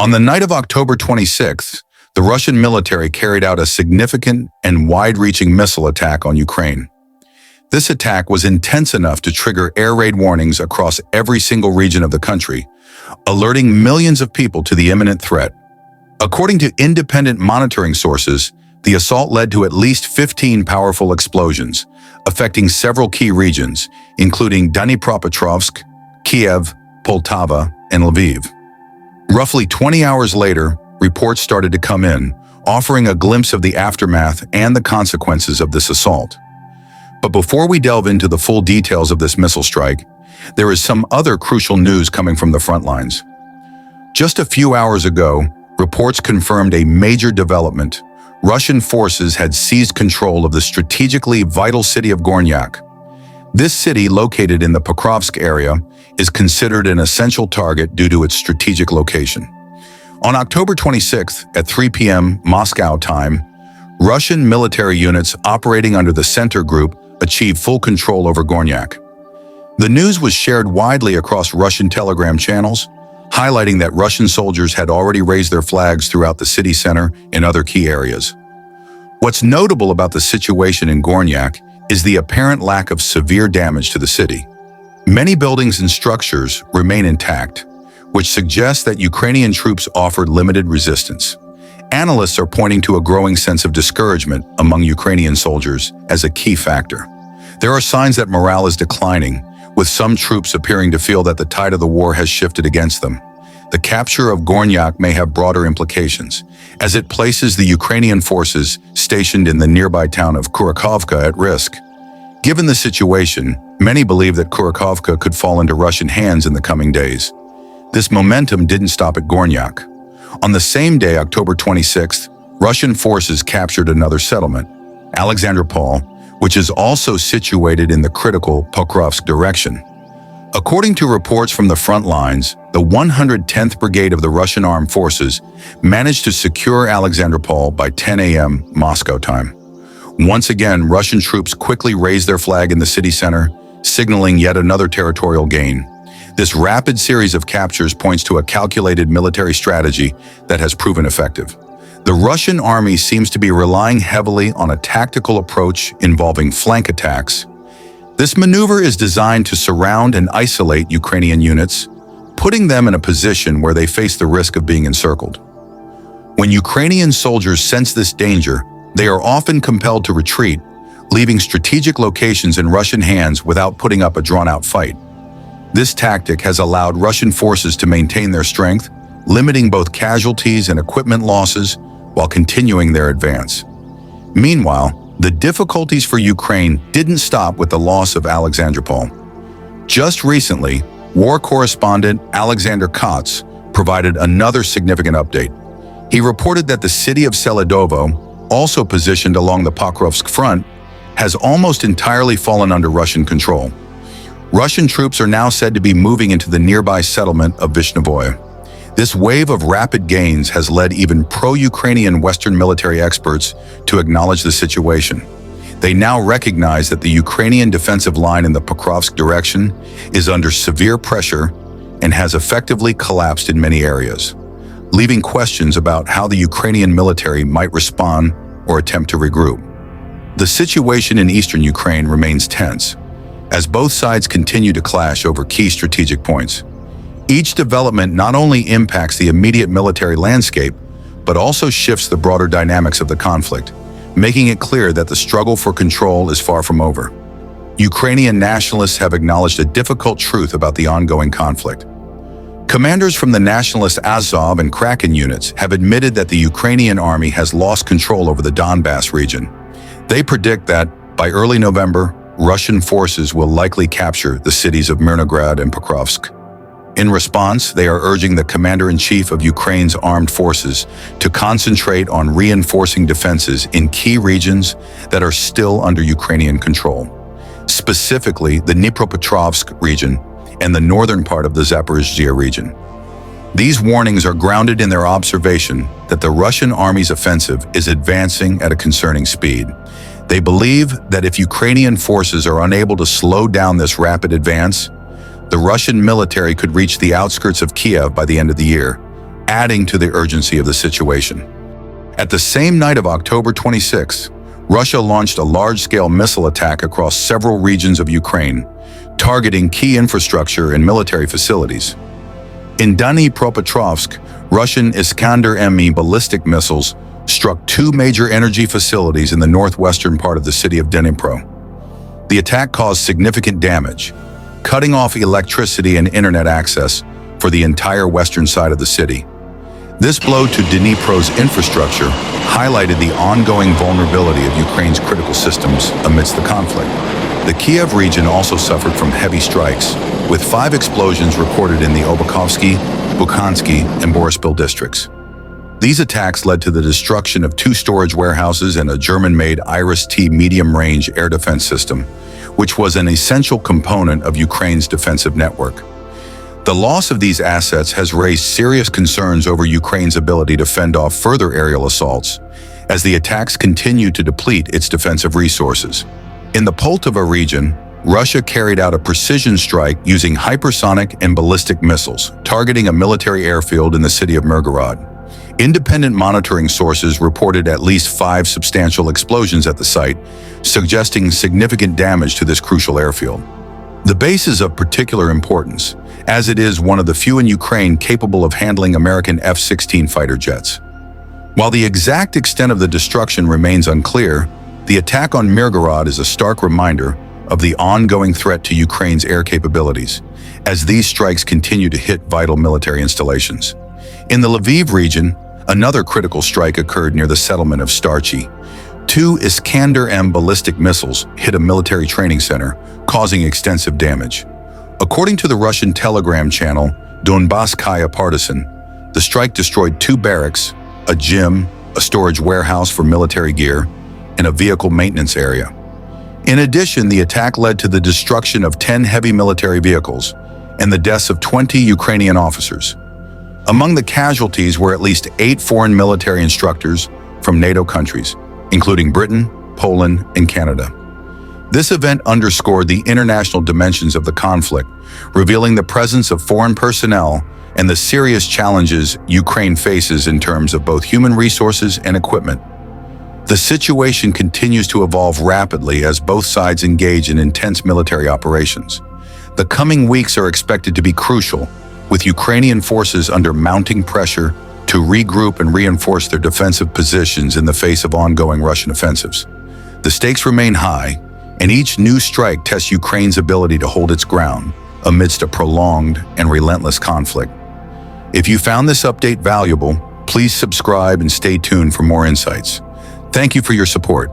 On the night of October 26th, the Russian military carried out a significant and wide-reaching missile attack on Ukraine. This attack was intense enough to trigger air raid warnings across every single region of the country, alerting millions of people to the imminent threat. According to independent monitoring sources, the assault led to at least 15 powerful explosions, affecting several key regions, including Dnipropetrovsk, Kiev, Poltava, and Lviv. Roughly 20 hours later, reports started to come in, offering a glimpse of the aftermath and the consequences of this assault. But before we delve into the full details of this missile strike, there is some other crucial news coming from the front lines. Just a few hours ago, reports confirmed a major development. Russian forces had seized control of the strategically vital city of Gornyak. This city, located in the Pokrovsk area, is considered an essential target due to its strategic location. On October 26th at 3 p.m. Moscow time, Russian military units operating under the Center Group achieved full control over Gornyak. The news was shared widely across Russian Telegram channels, highlighting that Russian soldiers had already raised their flags throughout the city center and other key areas. What's notable about the situation in Gornyak is the apparent lack of severe damage to the city. Many buildings and structures remain intact, which suggests that Ukrainian troops offered limited resistance. Analysts are pointing to a growing sense of discouragement among Ukrainian soldiers as a key factor. There are signs that morale is declining, with some troops appearing to feel that the tide of the war has shifted against them. The capture of Gornyak may have broader implications, as it places the Ukrainian forces stationed in the nearby town of Kurakhovka at risk. Given the situation, many believe that Kurakhovka could fall into Russian hands in the coming days. This momentum didn't stop at Gornyak. On the same day, October 26th, Russian forces captured another settlement, Alexandropol, which is also situated in the critical Pokrovsk direction. According to reports from the front lines, the 110th Brigade of the Russian Armed Forces managed to secure Alexandropol by 10 a.m. Moscow time. Once again, Russian troops quickly raised their flag in the city center, signaling yet another territorial gain. This rapid series of captures points to a calculated military strategy that has proven effective. The Russian army seems to be relying heavily on a tactical approach involving flank attacks. This maneuver is designed to surround and isolate Ukrainian units, putting them in a position where they face the risk of being encircled. When Ukrainian soldiers sense this danger, they are often compelled to retreat, leaving strategic locations in Russian hands without putting up a drawn-out fight. This tactic has allowed Russian forces to maintain their strength, limiting both casualties and equipment losses while continuing their advance. Meanwhile, the difficulties for Ukraine didn't stop with the loss of Alexandropol. Just recently, war correspondent Alexander Kotz provided another significant update. He reported that the city of Selidovo, also positioned along the Pokrovsk front, has almost entirely fallen under Russian control. Russian troops are now said to be moving into the nearby settlement of Vishnovoye. This wave of rapid gains has led even pro-Ukrainian Western military experts to acknowledge the situation. They now recognize that the Ukrainian defensive line in the Pokrovsk direction is under severe pressure and has effectively collapsed in many areas, leaving questions about how the Ukrainian military might respond or attempt to regroup. The situation in eastern Ukraine remains tense, as both sides continue to clash over key strategic points. Each development not only impacts the immediate military landscape, but also shifts the broader dynamics of the conflict, making it clear that the struggle for control is far from over. Ukrainian nationalists have acknowledged a difficult truth about the ongoing conflict. Commanders from the nationalist Azov and Kraken units have admitted that the Ukrainian army has lost control over the Donbass region. They predict that, by early November, Russian forces will likely capture the cities of Mirnograd and Pokrovsk. In response, they are urging the commander-in-chief of Ukraine's armed forces to concentrate on reinforcing defenses in key regions that are still under Ukrainian control, specifically the Dnipropetrovsk region and the northern part of the Zaporizhzhia region. These warnings are grounded in their observation that the Russian army's offensive is advancing at a concerning speed. They believe that if Ukrainian forces are unable to slow down this rapid advance, the Russian military could reach the outskirts of Kiev by the end of the year, adding to the urgency of the situation. At the same night of October 26, Russia launched a large-scale missile attack across several regions of Ukraine, targeting key infrastructure and military facilities. In Dnipropetrovsk, Russian Iskander-Me ballistic missiles struck two major energy facilities in the northwestern part of the city of Dnipro. The attack caused significant damage, cutting off electricity and internet access for the entire western side of the city. This blow to Dnipro's infrastructure highlighted the ongoing vulnerability of Ukraine's critical systems amidst the conflict. The Kiev region also suffered from heavy strikes, with 5 explosions reported in the Obakovsky, Bukhansky, and Boryspil districts. These attacks led to the destruction of 2 storage warehouses and a German-made Iris-T medium-range air defense system, which was an essential component of Ukraine's defensive network. The loss of these assets has raised serious concerns over Ukraine's ability to fend off further aerial assaults, as the attacks continue to deplete its defensive resources. In the Poltava region, Russia carried out a precision strike using hypersonic and ballistic missiles, targeting a military airfield in the city of Mirgorod. Independent monitoring sources reported at least 5 substantial explosions at the site, suggesting significant damage to this crucial airfield. The base is of particular importance, as it is one of the few in Ukraine capable of handling American F-16 fighter jets. While the exact extent of the destruction remains unclear, the attack on Mirgorod is a stark reminder of the ongoing threat to Ukraine's air capabilities, as these strikes continue to hit vital military installations. In the Lviv region, another critical strike occurred near the settlement of Starchy. 2 Iskander-M ballistic missiles hit a military training center, causing extensive damage. According to the Russian Telegram channel Donbasskaya Partisan, the strike destroyed 2 barracks, a gym, a storage warehouse for military gear, and a vehicle maintenance area. In addition, the attack led to the destruction of 10 heavy military vehicles and the deaths of 20 Ukrainian officers. Among the casualties were at least 8 foreign military instructors from NATO countries, including Britain, Poland, and Canada. This event underscored the international dimensions of the conflict, revealing the presence of foreign personnel and the serious challenges Ukraine faces in terms of both human resources and equipment. The situation continues to evolve rapidly as both sides engage in intense military operations. The coming weeks are expected to be crucial, with Ukrainian forces under mounting pressure to regroup and reinforce their defensive positions in the face of ongoing Russian offensives. The stakes remain high, and each new strike tests Ukraine's ability to hold its ground amidst a prolonged and relentless conflict. If you found this update valuable, please subscribe and stay tuned for more insights. Thank you for your support.